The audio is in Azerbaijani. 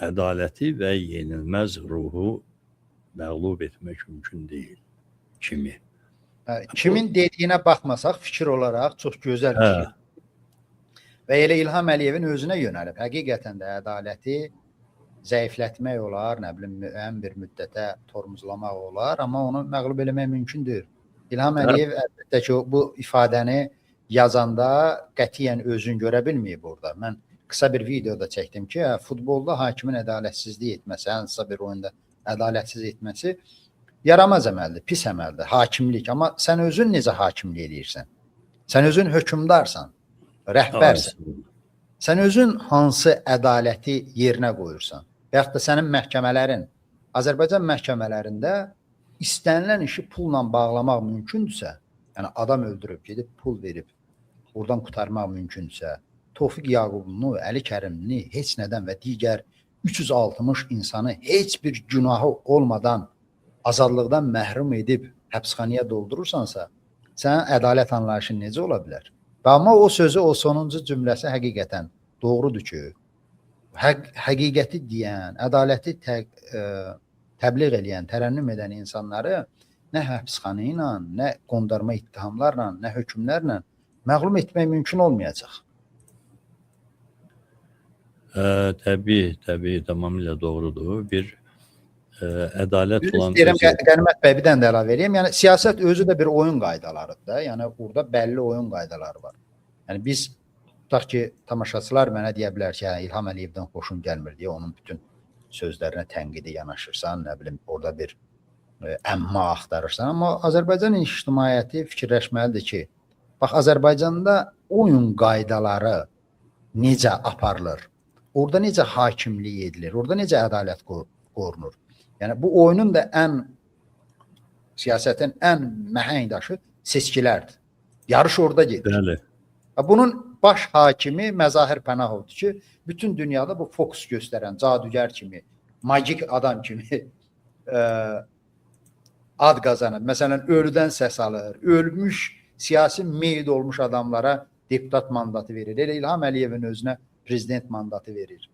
ədaləti və yenilməz ruhu məğlub etmək mümkün deyil kimi. Kimin dediyinə baxmasaq fikir olaraq çox gözəl fikir. Və elə İlham Əliyevin özünə yönəlib. Həqiqətən də ədaləti zəiflətmək olar, nə bilim, müəyyən bir müddətə tormozlamaq olar, amma onu məğlub eləmək mümkün deyil. İlham Əliyev əlbəttə ki, bu ifadəni yazanda qətiyyən özünü görə bilməyib orada. Mən qısa bir videoda çəkdim ki, futbolda hakimin ədalətsizlik etməsi, hansısa bir oyunda ədalətsiz etməsi yaramaz əməldir, pis əməldir, hakimlik. Amma sən özün necə hakimlik edirsən? Sən özün hökmdarsan, rəhbərsən. Sən özün hansı ədaləti yerinə qoyursan? Və yaxud da sənin məhkəmələrin, Azərbaycan məhkəmələrində istənilən işi pulla bağlamaq mümkündürsə, yəni adam öldürüb, gedib pul verib, oradan qutarmaq mümkündürsə, Tofiq Yaqubunu, Əli Kərimli heç nədən və digər 360 insanı heç bir günahı olmadan azadlıqdan məhrum edib həbsxanaya doldurursansa, sənin ədalət anlayışın necə ola bilər? Və amma o sözü, o sonuncu cümləsi həqiqətən doğrudur ki, həqiqəti deyən, ədaləti təbliğ eləyən, tərənnüm edən insanları nə həbsxana ilə, nə qondarma ittihamlarla, nə hökmlərlə məğlum etmək mümkün olmayacaq. Təbii, tamamilə doğrudur. Bir ədalət olan... Qənimət bəy, bir dənə də əlavə edeyim. Yəni, siyasət özü də bir oyun qaydalarıdır da. Yəni, burada bəlli oyun qaydaları var. Yəni, biz, tutaq ki, tamaşaçılar mənə deyə bilər ki, İlham Əliyevdən xoşun gəlmir deyə onun bütün sözlərinə tənqidi yanaşırsan, nə bilim, orada bir əmma axtarırsan. Amma Azərbaycan ictimaiyyəti fikirləşməlidir ki, bax, Azərbaycanda oyun qaydaları necə aparılır? Orada necə hakimlik edilir? Orada necə ədalət qorunur? Yəni, bu oyunun da siyasətin ən məhəng daşı seçkilərdir. Yarış orada gedir. Bəli. Bunun baş hakimi Məzahir Pənahovdur ki, bütün dünyada bu fokus göstərən, cadügər kimi, magik adam kimi ad qazanır. Məsələn, ölüdən səs alır, ölmüş, siyasi meyid olmuş adamlara deputat mandatı verir. Elə İlham Əliyevin özünə prezident mandatı verir.